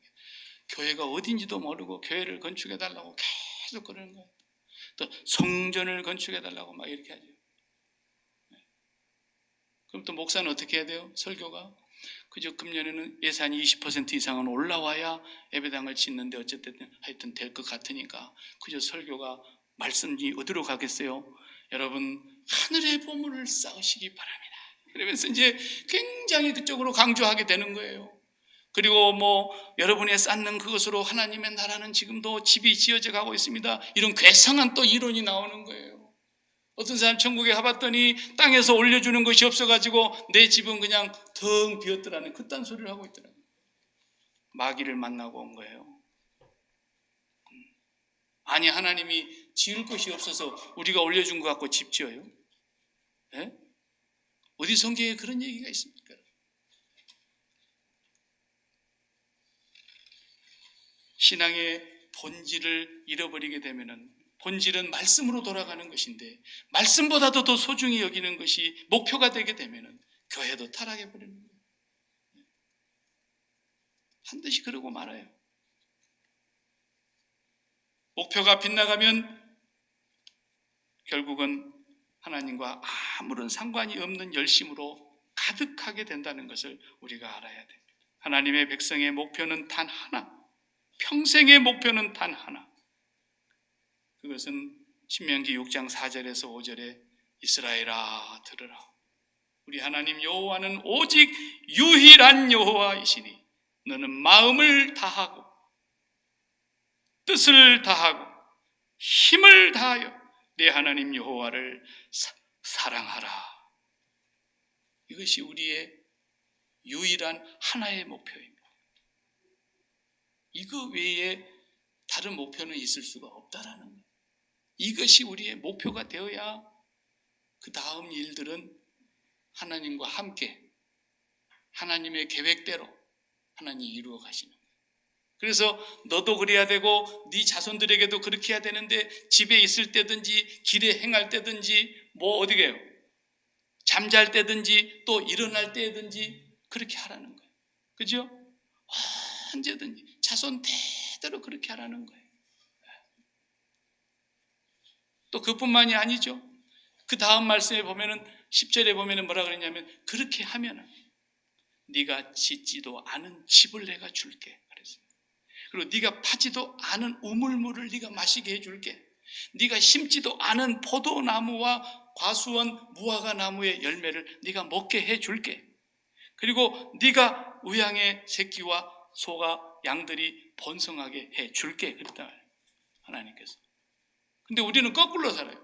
교회가 어딘지도 모르고 교회를 건축해달라고 계속 그러는 거예요. 또 성전을 건축해달라고 막 이렇게 하죠. 그럼 또 목사는 어떻게 해야 돼요? 설교가 그저 금년에는 예산이 20% 이상은 올라와야 예배당을 짓는데 어쨌든 하여튼 될 것 같으니까 그저 설교가 말씀이 어디로 가겠어요? 여러분 하늘의 보물을 쌓으시기 바랍니다. 그러면서 이제 굉장히 그쪽으로 강조하게 되는 거예요. 그리고 여러분이 쌓는 그것으로 하나님의 나라는 지금도 집이 지어져 가고 있습니다. 이런 괴상한 또 이론이 나오는 거예요. 어떤 사람 천국에 가봤더니 땅에서 올려주는 것이 없어가지고 내 집은 그냥 텅 비었더라는 그딴 소리를 하고 있더라고요. 마귀를 만나고 온 거예요. 아니 하나님이 지을 것이 없어서 우리가 올려준 것 갖고 집 지어요? 네? 어디 성경에 그런 얘기가 있습니까? 신앙의 본질을 잃어버리게 되면은 본질은 말씀으로 돌아가는 것인데 말씀보다도 더 소중히 여기는 것이 목표가 되게 되면은 교회도 타락해 버리는 거예요. 반드시 그러고 말아요. 목표가 빗나가면 결국은 하나님과 아무런 상관이 없는 열심으로 가득하게 된다는 것을 우리가 알아야 됩니다. 하나님의 백성의 목표는 단 하나, 평생의 목표는 단 하나. 그것은 신명기 6장 4절에서 5절에 이스라엘아 들으라. 우리 하나님 여호와는 오직 유일한 여호와이시니 너는 마음을 다하고 뜻을 다하고 힘을 다하여 내 하나님 여호와를 사랑하라. 이것이 우리의 유일한 하나의 목표입니다. 이거 외에 다른 목표는 있을 수가 없다라는 거예요. 이것이 우리의 목표가 되어야 그 다음 일들은 하나님과 함께 하나님의 계획대로 하나님이 이루어 가시는 거예요. 그래서 너도 그래야 되고 네 자손들에게도 그렇게 해야 되는데 집에 있을 때든지 길에 행할 때든지 어디 가요? 잠잘 때든지 또 일어날 때든지 그렇게 하라는 거예요. 그죠? 언제든지 자손 대대로 그렇게 하라는 거예요. 또 그뿐만이 아니죠. 그 다음 말씀에 보면은 10절에 보면은 뭐라 그랬냐면 그렇게 하면은 네가 짓지도 않은 집을 내가 줄게 그랬어요. 그리고 네가 파지도 않은 우물물을 네가 마시게 해줄게. 네가 심지도 않은 포도나무와 과수원 무화과 나무의 열매를 네가 먹게 해줄게. 그리고 네가 우양의 새끼와 소가 양들이 번성하게 해줄게 그랬다 하나님께서. 근데 우리는 거꾸로 살아요.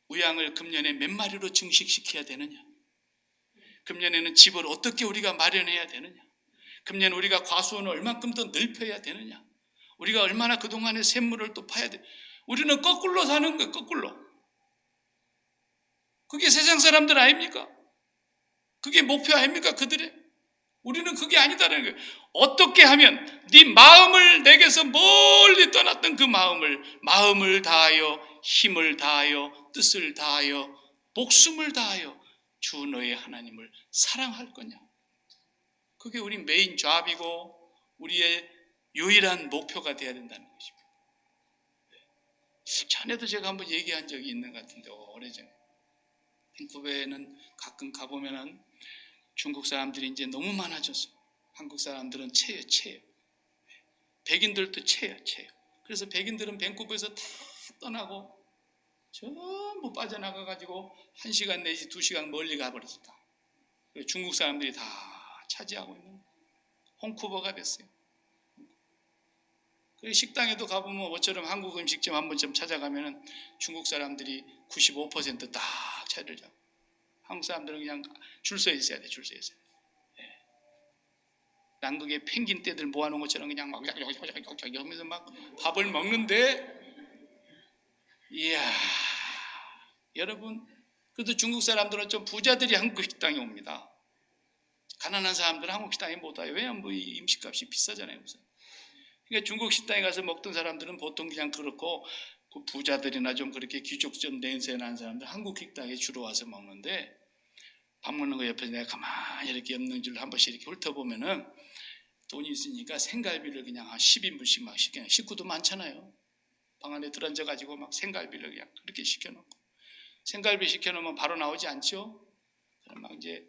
우양을 금년에 몇 마리로 증식시켜야 되느냐? 금년에는 집을 어떻게 우리가 마련해야 되느냐? 금년 우리가 과수원을 얼만큼 더 넓혀야 되느냐? 우리가 얼마나 그동안의 샘물을 또 파야 돼? 우리는 거꾸로 사는 거예요. 거꾸로. 그게 세상 사람들 아닙니까? 그게 목표 아닙니까? 그들의? 우리는 그게 아니다라는 거예요. 어떻게 하면 네 마음을 내게서 멀리 떠났던 그 마음을 다하여 힘을 다하여 뜻을 다하여 목숨을 다하여 주 너의 하나님을 사랑할 거냐? 그게 우리 메인 잡이고 우리의 유일한 목표가 되어야 된다는 것입니다. 전에도 제가 한번 얘기한 적이 있는 것 같은데 오래전에 밴쿠버에는 가끔 가보면은 중국 사람들이 이제 너무 많아졌어. 한국 사람들은 체요. 백인들도 체요. 그래서 백인들은 밴쿠버에서 다 떠나고 전부 빠져나가가지고 1시간 내지 2시간 멀리 가버렸다. 중국 사람들이 다 차지하고 있는 홍쿠버가 됐어요. 그래서 식당에도 가보면 뭐처럼 한국 음식점 한 번쯤 찾아가면 중국 사람들이 95%딱 차를 잡고 한국 사람들은 그냥 줄 서 있어야 돼. 줄 서 있어야 돼. 남극의 펭귄 떼들 모아놓은 것처럼 그냥 막 하면서 막 밥을 먹는데, 이야, 여러분, 그래도 중국 사람들은 좀 부자들이 한국 식당에 옵니다. 가난한 사람들은 한국 식당에 못 와요. 왜냐면 뭐 이 음식값이 비싸잖아요. 우선. 그러니까 중국 식당에 가서 먹던 사람들은 보통 그냥 그렇고, 그 부자들이나 좀 그렇게 귀족점 냄새 나는 사람들 한국 식당에 주로 와서 먹는데, 밥 먹는 거 옆에서 내가 가만히 이렇게 엽는 한 번씩 이렇게 훑어보면은 돈이 있으니까 생갈비를 그냥 한 10인분씩 막 시켜놔요. 식구도 많잖아요. 방 안에 들어앉아가지고 막 생갈비를 그냥 그렇게 시켜놓고, 생갈비 시켜놓으면 바로 나오지 않죠? 그럼 막 이제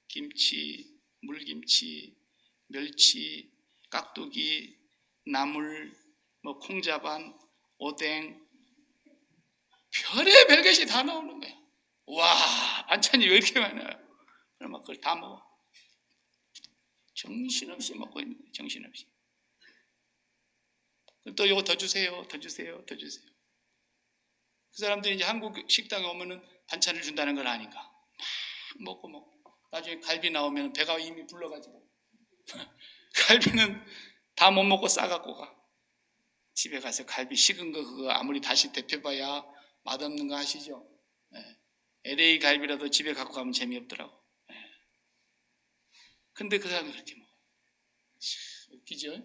김치, 물김치, 멸치, 깍두기, 나물, 뭐 콩자반, 오뎅, 별의 별것이 다 나오는 거야. 와, 반찬이 왜 이렇게 많아요? 그럼 막 그걸 다 먹어. 정신없이 먹고 있는 거예요. 정신없이. 또 이거 더 주세요. 그 사람들이 이제 한국 식당에 오면은 반찬을 준다는 걸 아니까 막 먹고 나중에 갈비 나오면 배가 이미 불러가지고 갈비는 다 못 먹고 싸갖고 가. 집에 가서 갈비 식은 거 그거 아무리 다시 데펴봐야 맛없는 거 아시죠? LA 갈비라도 집에 갖고 가면 재미없더라고. 근데 그 사람은 그렇게 먹어. 웃기죠?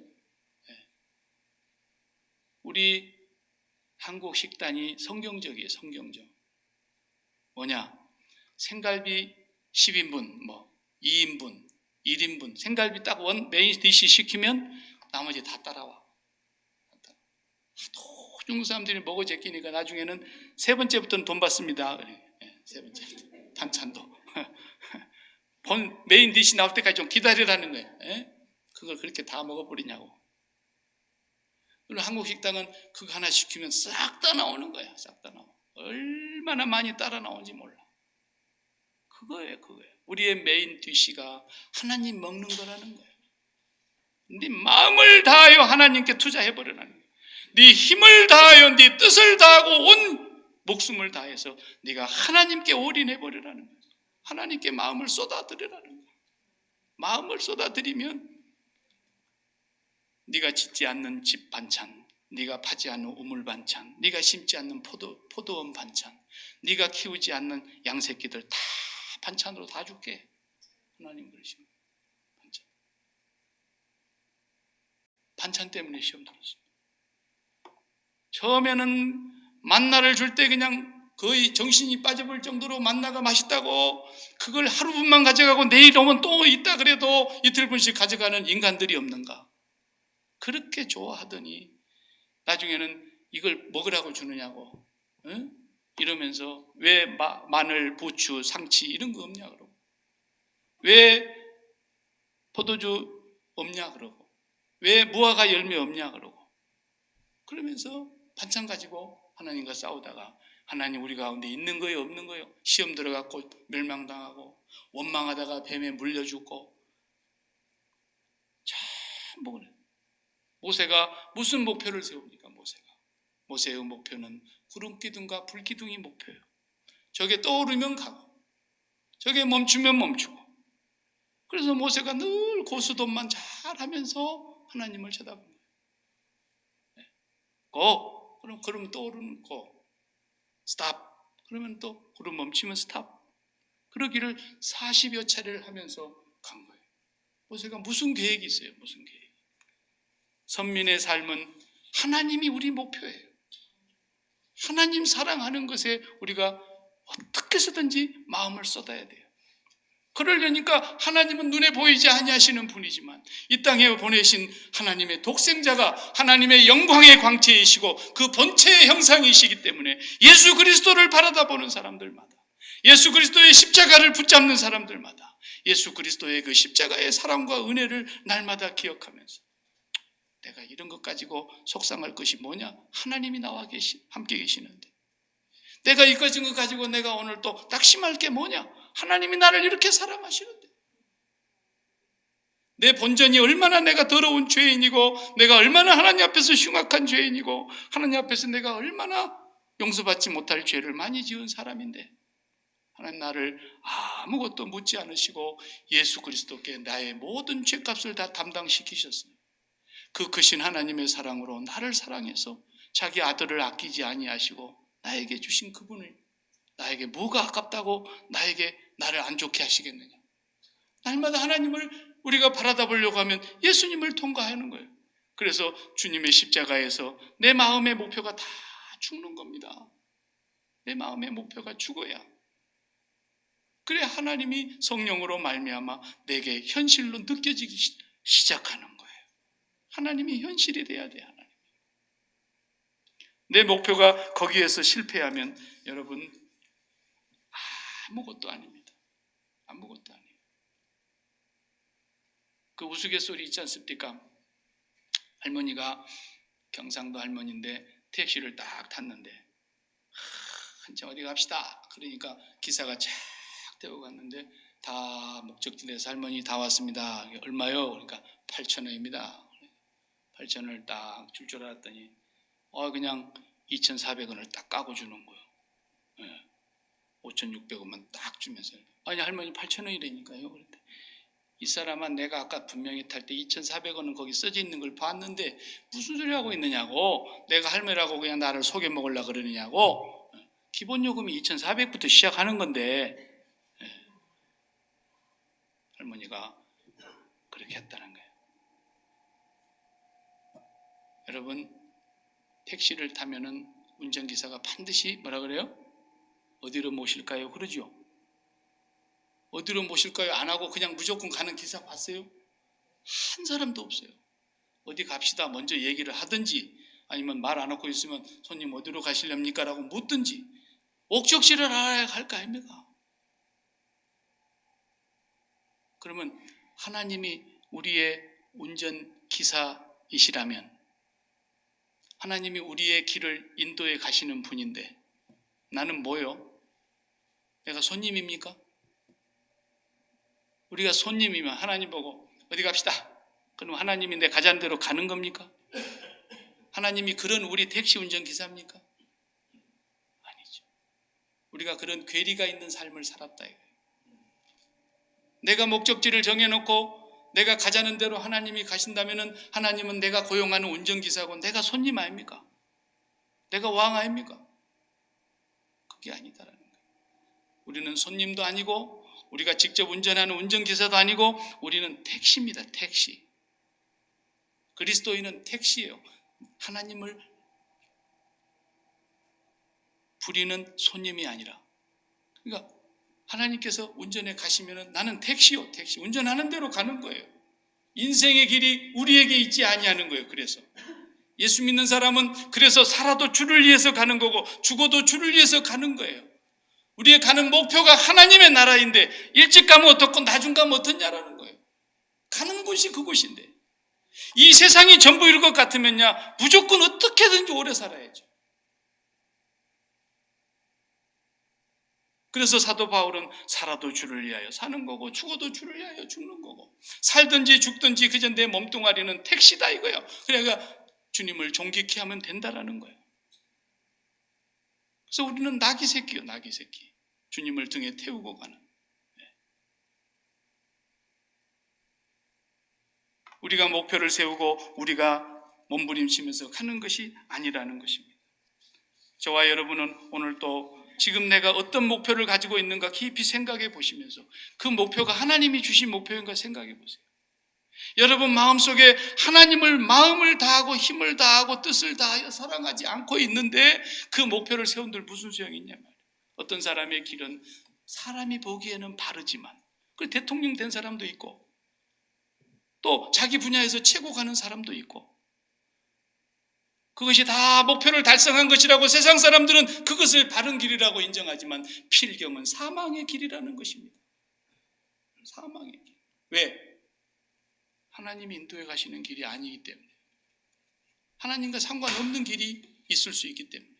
우리 한국 식단이 성경적이에요. 성경적. 뭐냐? 생갈비 10인분, 뭐 2인분, 1인분 생갈비 딱 메인 디시 시키면 나머지 다 따라와. 하도 중국 사람들이 먹어 제끼니까 나중에는 세 번째부터는 돈 받습니다. 세 번째 반찬도 메인 디시 나올 때까지 좀 기다리라는 거예요. 그걸 그렇게 다 먹어버리냐고. 그리고 한국 식당은 그거 하나 시키면 싹 다 나오는 거야. 싹 다 나와. 얼마나 많이 따라 나오는지 몰라. 그거예요. 우리의 메인 디시가 하나님 먹는 거라는 거예요. 네 마음을 다하여 하나님께 투자해버리라는 거예요. 네 힘을 다하여 네 뜻을 다하고 온 목숨을 다해서 네가 하나님께 올인해버리라는 거예요. 하나님께 마음을 쏟아드리라는 거예요. 마음을 쏟아드리면 네가 짓지 않는 집 반찬, 네가 파지 않는 우물 반찬, 네가 심지 않는 포도원 반찬, 네가 키우지 않는 양새끼들 다 반찬으로 다 줄게. 하나님 그러시고 반찬 때문에 시험 들었습니다. 처음에는 만나를 줄 때 그냥 거의 정신이 빠져볼 정도로 만나가 맛있다고 그걸 하루분만 가져가고 내일 오면 또 있다 그래도 이틀분씩 가져가는 인간들이 없는가? 그렇게 좋아하더니 나중에는 이걸 먹으라고 주느냐고, 응? 이러면서 왜 마늘, 부추, 상치 이런 거 없냐 그러고, 왜 포도주 없냐 그러고, 왜 무화과 열매 없냐 그러고, 그러면서 반찬 가지고 하나님과 싸우다가 하나님 우리 가운데 있는 거예요 없는 거예요? 시험 들어갖고 멸망당하고 원망하다가 뱀에 물려 죽고 참 그래. 모세가 무슨 목표를 세웁니까? 모세의 목표는 구름기둥과 불기둥이 목표예요. 저게 떠오르면 가고 저게 멈추면 멈추고. 그래서 모세가 늘 고수돈만 잘하면서 하나님을 쳐다보는 거예요. 고! 그럼 구름 떠오르는 고. 스탑! 그러면 또 구름 멈추면 스탑. 그러기를 40여 차례를 하면서 간 거예요. 모세가 무슨 계획이 있어요? 무슨 계획? 선민의 삶은 하나님이 우리 목표예요. 하나님 사랑하는 것에 우리가 어떻게 해서든지 마음을 쏟아야 돼요. 그러려니까 하나님은 눈에 보이지 아니하시는 분이지만 이 땅에 보내신 하나님의 독생자가 하나님의 영광의 광채이시고 그 본체의 형상이시기 때문에 예수 그리스도를 바라다보는 사람들마다, 예수 그리스도의 십자가를 붙잡는 사람들마다, 예수 그리스도의 그 십자가의 사랑과 은혜를 날마다 기억하면서 내가 이런 것 가지고 속상할 것이 뭐냐? 하나님이 나와 함께 계시는데 내가 이 가진 것 가지고 내가 오늘 또 낙심할 게 뭐냐? 하나님이 나를 이렇게 사랑하시는데 내 본전이 얼마나 내가 더러운 죄인이고 내가 얼마나 하나님 앞에서 흉악한 죄인이고 하나님 앞에서 내가 얼마나 용서받지 못할 죄를 많이 지은 사람인데 하나님 나를 아무것도 묻지 않으시고 예수 그리스도께 나의 모든 죄값을 다 담당시키셨어요. 그 크신 하나님의 사랑으로 나를 사랑해서 자기 아들을 아끼지 아니하시고 나에게 주신 그분을 나에게 뭐가 아깝다고 나를 안 좋게 하시겠느냐. 날마다 하나님을 우리가 바라다 보려고 하면 예수님을 통과하는 거예요. 그래서 주님의 십자가에서 내 마음의 목표가 다 죽는 겁니다. 내 마음의 목표가 죽어야 그래 하나님이 성령으로 말미암아 내게 현실로 느껴지기 시작하는 거예요. 하나님이 현실이 돼야 돼. 하나님. 내 목표가 거기에서 실패하면 여러분 아무것도 아닙니다. 아무것도 아니에요. 그 우스갯소리 있지 않습니까? 할머니가 경상도 할머니인데 택시를 딱 탔는데 한참 어디 갑시다. 그러니까 기사가 쫙 태워 갔는데 다 목적지에서 할머니 다 왔습니다. 얼마요? 그러니까 8,000원입니다. 8,000원을 딱 줄 줄 알았더니 그냥 2,400원을 딱 까고 주는 거예요. 5,600원만 딱 주면서 아니 할머니 8,000원이라니까요. 그랬더니 이 사람아 내가 아까 분명히 탈 때 2,400원은 거기 써져 있는 걸 봤는데 무슨 소리 하고 있느냐고 내가 할머니라고 그냥 나를 속여 먹으려고 그러느냐고 기본 요금이 2,400부터 시작하는 건데 할머니가 그렇게 했다는 거예요. 여러분 택시를 타면은 운전기사가 반드시 뭐라 그래요? 어디로 모실까요? 그러죠. 어디로 모실까요? 안 하고 그냥 무조건 가는 기사 봤어요? 한 사람도 없어요. 어디 갑시다 먼저 얘기를 하든지 아니면 말 안 하고 있으면 손님 어디로 가시렵니까? 라고 묻든지 목적지를 알아야 할 거 아닙니까? 그러면 하나님이 우리의 운전기사이시라면 하나님이 우리의 길을 인도해 가시는 분인데 나는 뭐요? 내가 손님입니까? 우리가 손님이면 하나님 보고 어디 갑시다. 그럼 하나님이 내 가자는 대로 가는 겁니까? 하나님이 그런 우리 택시 운전기사입니까? 아니죠. 우리가 그런 괴리가 있는 삶을 살았다 이거예요. 내가 목적지를 정해놓고 내가 가자는 대로 하나님이 가신다면 하나님은 내가 고용하는 운전기사고 내가 손님 아닙니까? 내가 왕 아닙니까? 그게 아니다라는 거예요. 우리는 손님도 아니고 우리가 직접 운전하는 운전기사도 아니고 우리는 택시입니다. 택시. 그리스도인은 택시예요. 하나님을 부리는 손님이 아니라 그러니까 하나님께서 운전해 가시면 나는 택시요. 택시. 운전하는 대로 가는 거예요. 인생의 길이 우리에게 있지 아니하는 거예요. 그래서 예수 믿는 사람은 그래서 살아도 주를 위해서 가는 거고 죽어도 주를 위해서 가는 거예요. 우리의 가는 목표가 하나님의 나라인데 일찍 가면 어떻고 나중 가면 어떻냐라는 거예요. 가는 곳이 그곳인데 이 세상이 전부일 것 같으면요 무조건 어떻게든지 오래 살아야죠. 그래서 사도 바울은 살아도 주를 위하여 사는 거고 죽어도 주를 위하여 죽는 거고 살든지 죽든지 그저 내 몸뚱아리는 택시다 이거예요. 그러니까 주님을 존귀케 하면 된다라는 거예요. 그래서 우리는 나귀 새끼요, 나귀 새끼. 주님을 등에 태우고 가는. 우리가 목표를 세우고 우리가 몸부림치면서 가는 것이 아니라는 것입니다. 저와 여러분은 오늘 또 지금 내가 어떤 목표를 가지고 있는가 깊이 생각해 보시면서 그 목표가 하나님이 주신 목표인가 생각해 보세요. 여러분 마음속에 하나님을 마음을 다하고 힘을 다하고 뜻을 다하여 사랑하지 않고 있는데 그 목표를 세운들 무슨 소용이 있냐 말이에요. 어떤 사람의 길은 사람이 보기에는 바르지만 그 대통령 된 사람도 있고 또 자기 분야에서 최고 가는 사람도 있고 그것이 다 목표를 달성한 것이라고 세상 사람들은 그것을 바른 길이라고 인정하지만 필경은 사망의 길이라는 것입니다. 사망의 길. 왜? 하나님이 인도해 가시는 길이 아니기 때문에. 하나님과 상관없는 길이 있을 수 있기 때문에.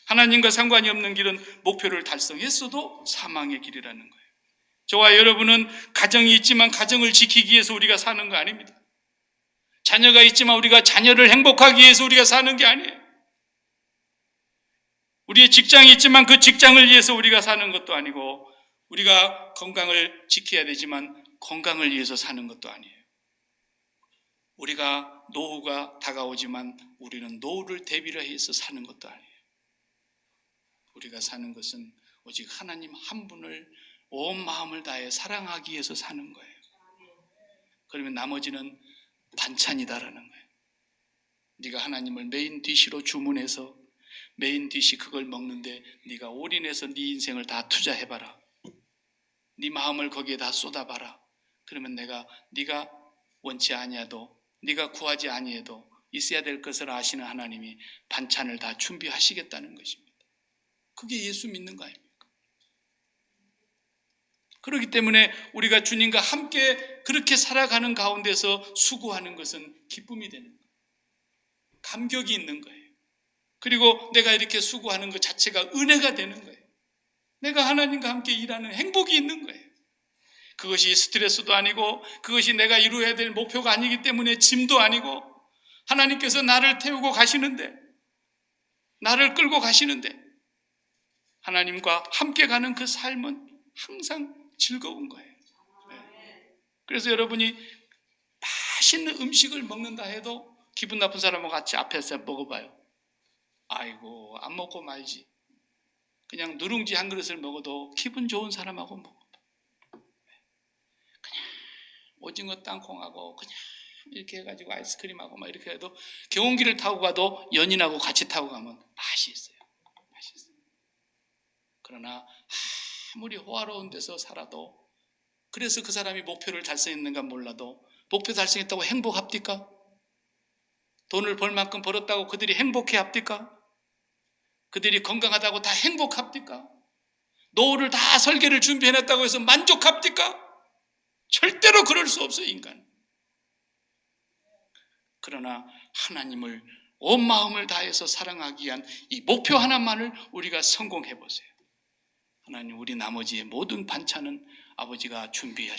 하나님과 상관이 없는 길은 목표를 달성했어도 사망의 길이라는 거예요. 저와 여러분은 가정이 있지만 가정을 지키기 위해서 우리가 사는 거 아닙니다. 자녀가 있지만 우리가 자녀를 행복하기 위해서 우리가 사는 게 아니에요. 우리의 직장이 있지만 그 직장을 위해서 우리가 사는 것도 아니고, 우리가 건강을 지켜야 되지만 건강을 위해서 사는 것도 아니에요. 우리가 노후가 다가오지만 우리는 노후를 대비를 해서 사는 것도 아니에요. 우리가 사는 것은 오직 하나님 한 분을 온 마음을 다해 사랑하기 위해서 사는 거예요. 그러면 나머지는 반찬이다라는 거예요. 네가 하나님을 메인 디시로 주문해서 메인 디시 그걸 먹는데 네가 올인해서 네 인생을 다 투자해봐라. 네 마음을 거기에 다 쏟아봐라. 그러면 네가 원치 아니해도, 네가 구하지 아니해도 있어야 될 것을 아시는 하나님이 반찬을 다 준비하시겠다는 것입니다. 그게 예수 믿는 거 아닙니까? 그렇기 때문에 우리가 주님과 함께 그렇게 살아가는 가운데서 수고하는 것은 기쁨이 되는 거예요. 감격이 있는 거예요. 그리고 내가 이렇게 수고하는 것 자체가 은혜가 되는 거예요. 내가 하나님과 함께 일하는 행복이 있는 거예요. 그것이 스트레스도 아니고, 그것이 내가 이루어야 될 목표가 아니기 때문에 짐도 아니고, 하나님께서 나를 태우고 가시는데, 나를 끌고 가시는데, 하나님과 함께 가는 그 삶은 항상 즐거운 거예요. 그래서 여러분이 맛있는 음식을 먹는다 해도 기분 나쁜 사람하고 같이 앞에서 먹어봐요. 아이고, 안 먹고 말지. 그냥 누룽지 한 그릇을 먹어도 기분 좋은 사람하고 먹어봐. 그냥 오징어 땅콩하고 그냥 이렇게 해가지고 아이스크림하고 막 이렇게 해도, 경운기를 타고 가도 연인하고 같이 타고 가면 맛이 있어요. 맛있어요. 그러나 아무리 호화로운 데서 살아도, 그래서 그 사람이 목표를 달성했는가 몰라도, 목표 달성했다고 행복합니까? 돈을 벌 만큼 벌었다고 그들이 행복해 합니까? 그들이 건강하다고 다 행복합니까? 노후를 다 설계를 준비해놨다고 해서 만족합니까? 절대로 그럴 수 없어요, 인간. 그러나 하나님을 온 마음을 다해서 사랑하기 위한 이 목표 하나만을 우리가 성공해 보세요. 하나님, 우리 나머지의 모든 반찬은 아버지가 준비하십니다.